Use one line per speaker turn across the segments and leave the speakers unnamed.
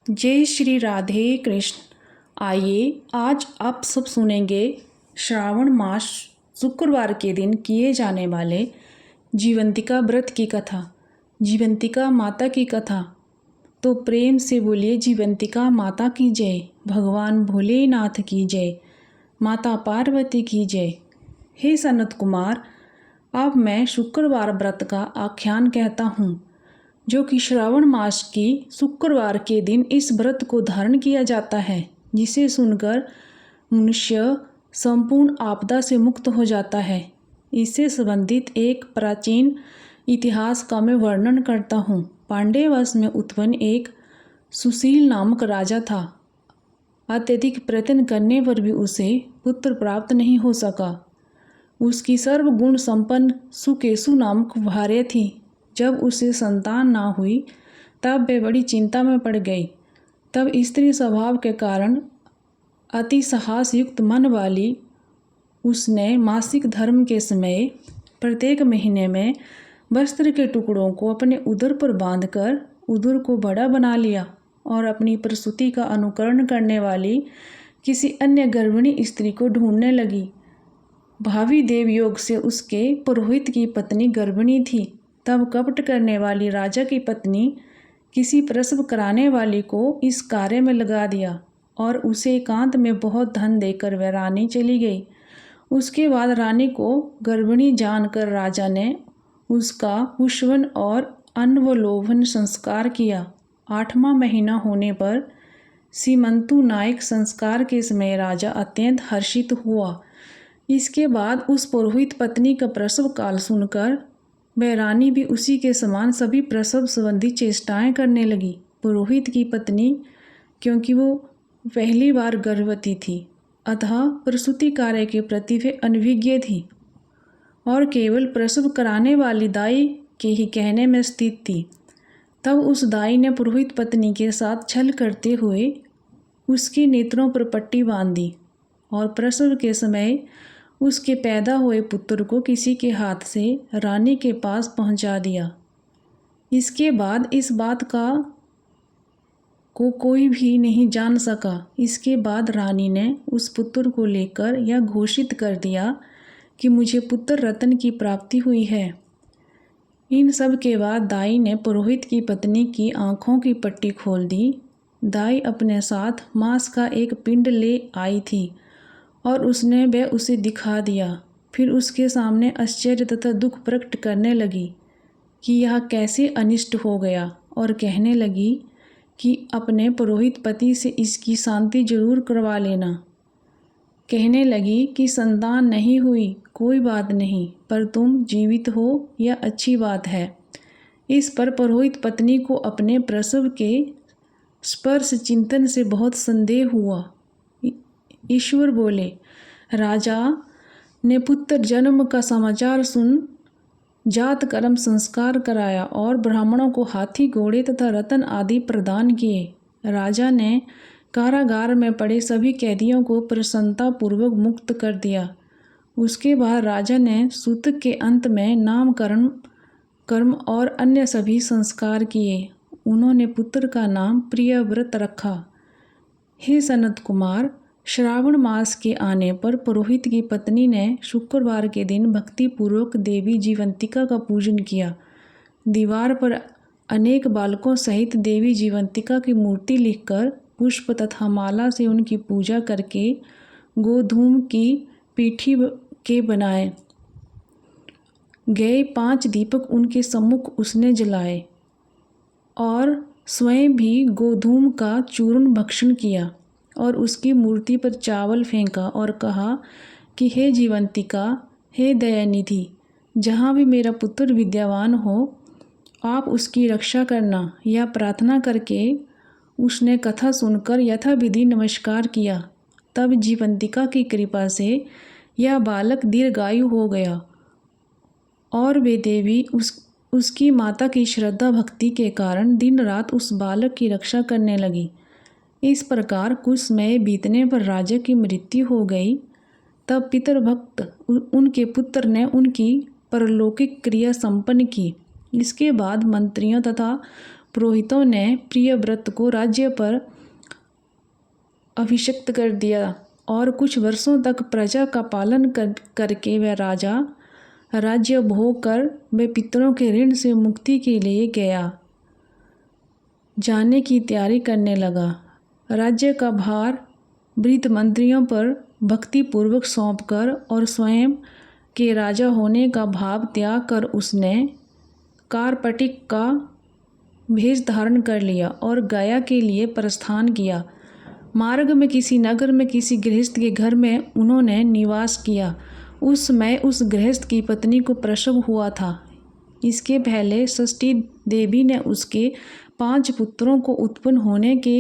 जय श्री राधे कृष्ण। आइए आज आप सब सुनेंगे श्रावण मास शुक्रवार के दिन किए जाने वाले जीवंतिका व्रत की कथा, जीवंतिका माता की कथा। तो प्रेम से बोलिए जीवंतिका माता की जय, भगवान भोलेनाथ की जय, माता पार्वती की जय। हे सनत कुमार, अब मैं शुक्रवार व्रत का आख्यान कहता हूँ, जो कि श्रावण मास की शुक्रवार के दिन इस व्रत को धारण किया जाता है, जिसे सुनकर मनुष्य संपूर्ण आपदा से मुक्त हो जाता है। इससे संबंधित एक प्राचीन इतिहास का मैं वर्णन करता हूँ। पांड्य वंश में उत्पन्न एक सुशील नामक राजा था। अत्यधिक प्रयत्न करने पर भी उसे पुत्र प्राप्त नहीं हो सका। उसकी सर्वगुण संपन्न सुकेशु नामक भार्या थी। जब उसे संतान ना हुई तब वह बड़ी चिंता में पड़ गई। तब स्त्री स्वभाव के कारण अति साहस युक्त मन वाली उसने मासिक धर्म के समय प्रत्येक महीने में वस्त्र के टुकड़ों को अपने उदर पर बांधकर उदर को बड़ा बना लिया और अपनी प्रसूति का अनुकरण करने वाली किसी अन्य गर्भिणी स्त्री को ढूंढने लगी। भावी देवयोग से उसके पुरोहित की पत्नी गर्भिणी थी। तब कपट करने वाली राजा की पत्नी किसी प्रसव कराने वाली को इस कार्य में लगा दिया और उसे एकांत में बहुत धन देकर वह रानी चली गई। उसके बाद रानी को गर्भिणी जानकर राजा ने उसका पुष्पन और अन्वलोभन संस्कार किया। 8वां महीना होने पर सीमंतु नायक संस्कार के समय राजा अत्यंत हर्षित हुआ। इसके बाद उस पुरोहित पत्नी का प्रसव काल सुनकर वह रानी भी उसी के समान सभी प्रसव संबंधी चेष्टाएं करने लगी। पुरोहित की पत्नी, क्योंकि वो पहली बार गर्भवती थी, अतः प्रसूति कार्य के प्रति वे अनभिज्ञ थी और केवल प्रसव कराने वाली दाई के ही कहने में स्थित थी। तब उस दाई ने पुरोहित पत्नी के साथ छल करते हुए उसके नेत्रों पर पट्टी बांध दी और प्रसव के समय उसके पैदा हुए पुत्र को किसी के हाथ से रानी के पास पहुंचा दिया। इसके बाद इस बात को कोई भी नहीं जान सका। इसके बाद रानी ने उस पुत्र को लेकर यह घोषित कर दिया कि मुझे पुत्र रत्न की प्राप्ति हुई है। इन सब के बाद दाई ने पुरोहित की पत्नी की आंखों की पट्टी खोल दी। दाई अपने साथ मांस का एक पिंड ले आई थी और उसने वह उसे दिखा दिया। फिर उसके सामने आश्चर्य तथा दुख प्रकट करने लगी कि यह कैसे अनिष्ट हो गया और कहने लगी कि अपने पुरोहित पति से इसकी शांति जरूर करवा लेना। कहने लगी कि संतान नहीं हुई कोई बात नहीं, पर तुम जीवित हो यह अच्छी बात है। इस पर पुरोहित पत्नी को अपने प्रसव के स्पर्श चिंतन से बहुत संदेह हुआ। ईश्वर बोले, राजा ने पुत्र जन्म का समाचार सुन जात कर्म संस्कार कराया और ब्राह्मणों को हाथी घोड़े तथा रत्न आदि प्रदान किए। राजा ने कारागार में पड़े सभी कैदियों को प्रसन्नतापूर्वक मुक्त कर दिया। उसके बाद राजा ने सूतक के अंत में नामकरण कर्म और अन्य सभी संस्कार किए। उन्होंने पुत्र का नाम प्रियव्रत रखा। हे सनत कुमार, श्रावण मास के आने पर पुरोहित की पत्नी ने शुक्रवार के दिन भक्तिपूर्वक देवी जीवंतिका का पूजन किया। दीवार पर अनेक बालकों सहित देवी जीवंतिका की मूर्ति लिखकर पुष्प तथा माला से उनकी पूजा करके गोधूम की पीठी के बनाए गए 5 दीपक उनके सम्मुख उसने जलाए और स्वयं भी गोधूम का चूर्ण भक्षण किया और उसकी मूर्ति पर चावल फेंका और कहा कि हे जीवंतिका, हे दयानिधि, जहाँ भी मेरा पुत्र विद्यमान हो आप उसकी रक्षा करना। यह प्रार्थना करके उसने कथा सुनकर यथाविधि नमस्कार किया। तब जीवंतिका की कृपा से यह बालक दीर्घायु हो गया और वे देवी उसकी माता की श्रद्धा भक्ति के कारण दिन रात उस बालक की रक्षा करने लगी। इस प्रकार कुछ समय बीतने पर राजा की मृत्यु हो गई। तब पितृभक्त उनके पुत्र ने उनकी परलौकिक क्रिया संपन्न की। इसके बाद मंत्रियों तथा पुरोहितों ने प्रियव्रत को राज्य पर अभिषिक्त कर दिया और कुछ वर्षों तक प्रजा का पालन करके वह राजा राज्य भोग कर वे पितरों के ऋण से मुक्ति के लिए गया जाने की तैयारी करने लगा। राज्य का भार वृद्ध मंत्रियों पर भक्तिपूर्वक सौंपकर और स्वयं के राजा होने का भाव त्याग कर उसने कारपटिक का भेष धारण कर लिया और गया के लिए प्रस्थान किया। मार्ग में किसी नगर में किसी गृहस्थ के घर में उन्होंने निवास किया। उस समय उस गृहस्थ की पत्नी को प्रसव हुआ था। इसके पहले षष्ठी देवी ने उसके 5 पुत्रों को उत्पन्न होने के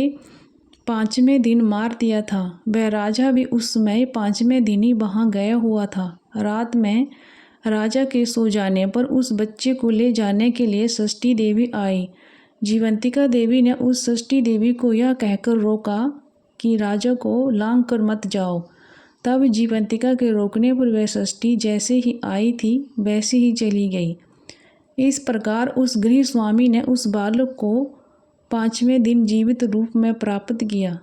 5वें दिन मार दिया था। वह राजा भी उस समय 5वें दिन ही वहाँ गया हुआ था। रात में राजा के सो जाने पर उस बच्चे को ले जाने के लिए षष्ठी देवी आई। जीवंतिका देवी ने उस षष्ठी देवी को यह कहकर रोका कि राजा को लांग कर मत जाओ। तब जीवंतिका के रोकने पर वह षष्ठी जैसे ही आई थी वैसे ही चली गई। इस प्रकार उस गृह स्वामी ने उस बालक को 5वें दिन जीवित रूप में प्राप्त किया।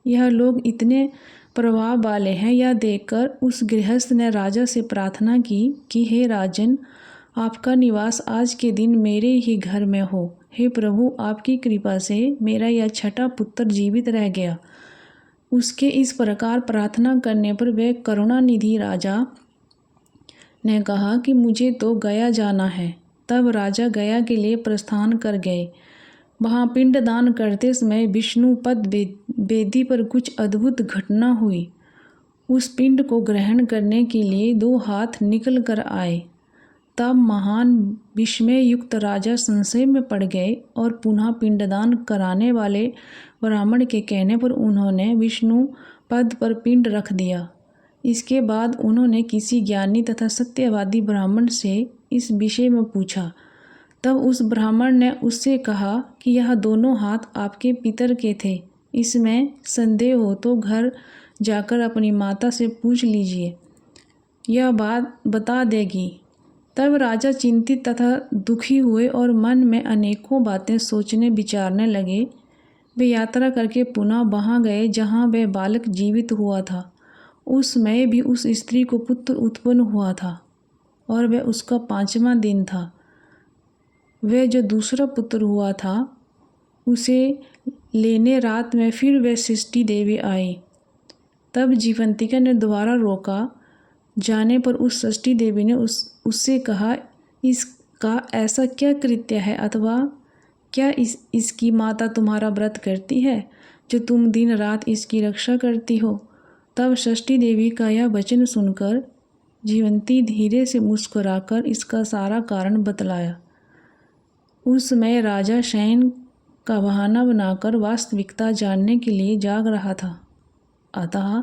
यह लोग इतने प्रभाव वाले हैं, यह देखकर उस गृहस्थ ने राजा से प्रार्थना की कि हे राजन, आपका निवास आज के दिन मेरे ही घर में हो। हे प्रभु, आपकी कृपा से मेरा यह छठा पुत्र जीवित रह गया। उसके इस प्रकार प्रार्थना करने पर वह करुणानिधि राजा ने कहा कि मुझे तो गया जाना है। तब राजा गया के लिए प्रस्थान कर गए। वहाँ पिंडदान करते समय विष्णु पद वेदी पर कुछ अद्भुत घटना हुई। उस पिंड को ग्रहण करने के लिए 2 हाथ निकल कर आए। तब महान विस्मय युक्त राजा संशय में पड़ गए और पुनः पिंडदान कराने वाले ब्राह्मण के कहने पर उन्होंने विष्णु पद पर पिंड रख दिया। इसके बाद उन्होंने किसी ज्ञानी तथा सत्यवादी ब्राह्मण से इस विषय में पूछा। तब उस ब्राह्मण ने उससे कहा कि यह दोनों हाथ आपके पितर के थे। इसमें संदेह हो तो घर जाकर अपनी माता से पूछ लीजिए, यह बात बता देगी। तब राजा चिंतित तथा दुखी हुए और मन में अनेकों बातें सोचने विचारने लगे। वे यात्रा करके पुनः वहाँ गए जहाँ वह बालक जीवित हुआ था। उस समय भी उस स्त्री को पुत्र उत्पन्न हुआ था और वह उसका 5वां दिन था। वह जो दूसरा पुत्र हुआ था उसे लेने रात में फिर वह षष्ठी देवी आई। तब जीवंतिका ने दोबारा रोका जाने पर उस षष्ठी देवी ने उससे कहा, इसका ऐसा क्या कृत्य है अथवा क्या इसकी माता तुम्हारा व्रत करती है जो तुम दिन रात इसकी रक्षा करती हो। तब षष्ठी देवी का यह वचन सुनकर जीवंती धीरे से मुस्कुराकर इसका सारा कारण बतलाया। उस समय राजा शयन का बहाना बनाकर वास्तविकता जानने के लिए जाग रहा था। अतः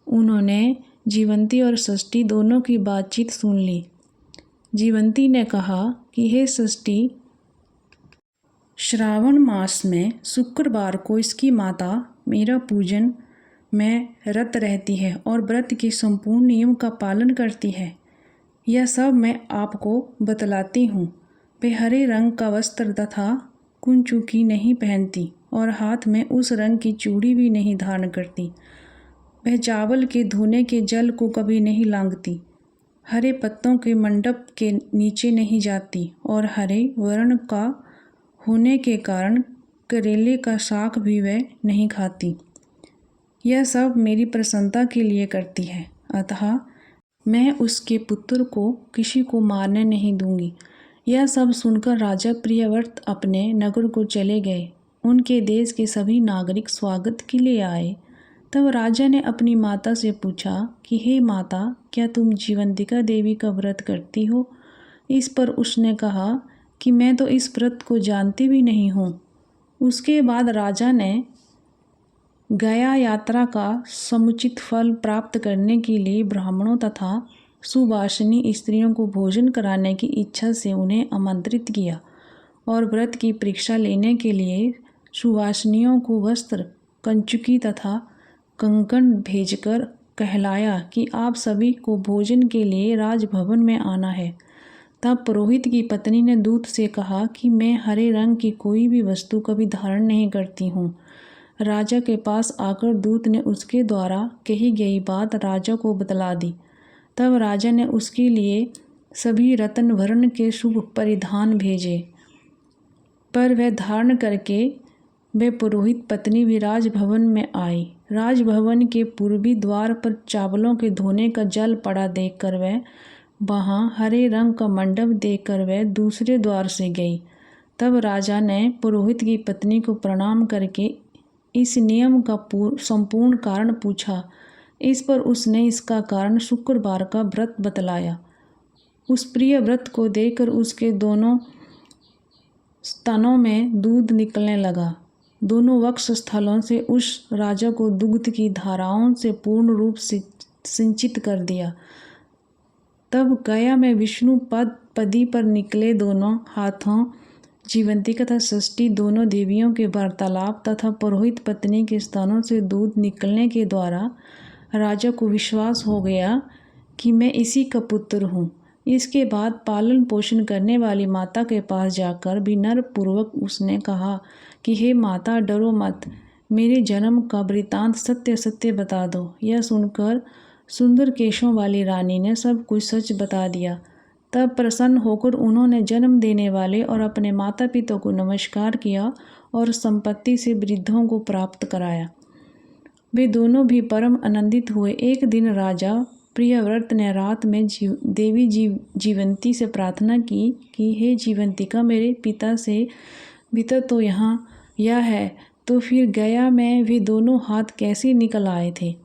उन्होंने जीवंती और षष्ठी दोनों की बातचीत सुन ली। जीवंती ने कहा कि हे षष्ठी, श्रावण मास में शुक्रवार को इसकी माता मेरा पूजन में रत रहती है और व्रत के संपूर्ण नियम का पालन करती है। यह सब मैं आपको बतलाती हूँ। वे हरे रंग का वस्त्र तथा कुंचुकी नहीं पहनती और हाथ में उस रंग की चूड़ी भी नहीं धारण करती। वह चावल के धोने के जल को कभी नहीं लांघती, हरे पत्तों के मंडप के नीचे नहीं जाती और हरे वर्ण का होने के कारण करेले का शाक भी वह नहीं खाती। यह सब मेरी प्रसन्नता के लिए करती है, अतः मैं उसके पुत्र को किसी को मारने नहीं दूंगी। यह सब सुनकर राजा प्रियव्रत अपने नगर को चले गए। उनके देश के सभी नागरिक स्वागत के लिए आए। तब राजा ने अपनी माता से पूछा कि हे माता, क्या तुम जीवंतिका देवी का व्रत करती हो। इस पर उसने कहा कि मैं तो इस व्रत को जानती भी नहीं हूँ। उसके बाद राजा ने गया यात्रा का समुचित फल प्राप्त करने के लिए ब्राह्मणों तथा सुवासिनी स्त्रियों को भोजन कराने की इच्छा से उन्हें आमंत्रित किया और व्रत की परीक्षा लेने के लिए सुवासिनियों को वस्त्र, कंचुकी तथा कंकण भेजकर कहलाया कि आप सभी को भोजन के लिए राजभवन में आना है। तब पुरोहित की पत्नी ने दूत से कहा कि मैं हरे रंग की कोई भी वस्तु कभी धारण नहीं करती हूँ। राजा के पास आकर दूत ने उसके द्वारा कही गई बात राजा को बतला दी। तब राजा ने उसके लिए सभी रत्न वर्ण के शुभ परिधान भेजे, पर वह धारण करके वह पुरोहित पत्नी भी राजभवन में आई। राजभवन के पूर्वी द्वार पर चावलों के धोने का जल पड़ा देखकर वह वहाँ हरे रंग का मंडप देखकर वह दूसरे द्वार से गई। तब राजा ने पुरोहित की पत्नी को प्रणाम करके इस नियम का संपूर्ण कारण पूछा। इस पर उसने इसका कारण शुक्रवार का व्रत बतलाया। उस प्रिय व्रत को देखकर उसके दोनों स्तनों में दूध निकलने लगा। दोनों वक्ष स्थलों से उस राजा को दुग्ध की धाराओं से पूर्ण रूप से सिंचित कर दिया। तब गया में विष्णु पदी पर निकले दोनों हाथों जीवंती तथा षष्ठी दोनों देवियों के वार्तालाप तथा पुरोहित पत्नी के स्तनों से दूध निकलने के द्वारा राजा को विश्वास हो गया कि मैं इसी का पुत्र हूँ। इसके बाद पालन पोषण करने वाली माता के पास जाकर विनम्रपूर्वक उसने कहा कि हे माता, डरो मत, मेरे जन्म का वृत्तांत सत्य सत्य बता दो। यह सुनकर सुंदर केशों वाली रानी ने सब कुछ सच बता दिया। तब प्रसन्न होकर उन्होंने जन्म देने वाले और अपने माता पिता को नमस्कार किया और संपत्ति से वृद्धों को प्राप्त कराया। वे दोनों भी परम आनंदित हुए। एक दिन राजा प्रियव्रत ने रात में देवी जीवंती से प्रार्थना की कि हे जीवंतिका, मेरे पिता तो यहाँ यह है, तो फिर गया में वे दोनों हाथ कैसे निकल आए थे।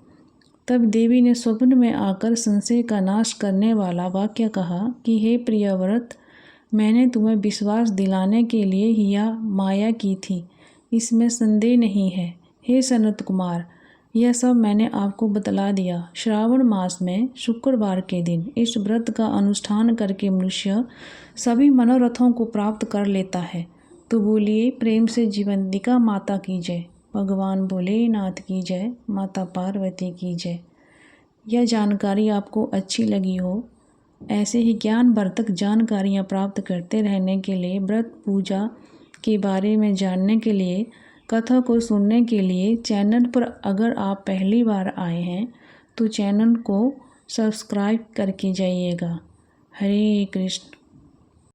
तब देवी ने स्वप्न में आकर संशय का नाश करने वाला वाक्य कहा कि हे प्रियव्रत, मैंने तुम्हें विश्वास दिलाने के लिए ही यह माया की थी, इसमें संदेह नहीं है। हे सनत कुमार, यह सब मैंने आपको बतला दिया। श्रावण मास में शुक्रवार के दिन इस व्रत का अनुष्ठान करके मनुष्य सभी मनोरथों को प्राप्त कर लेता है। तो बोलिए प्रेम से जीवंतिका माता की जय, भगवान भोलेनाथ की जय, माता पार्वती की जय। यह जानकारी आपको अच्छी लगी हो, ऐसे ही ज्ञानवर्धक जानकारियाँ प्राप्त करते रहने के लिए, व्रत पूजा के बारे में जानने के लिए, कथा को सुनने के लिए चैनल पर अगर आप पहली बार आए हैं तो चैनल को सब्सक्राइब करके जाइएगा। हरे कृष्ण।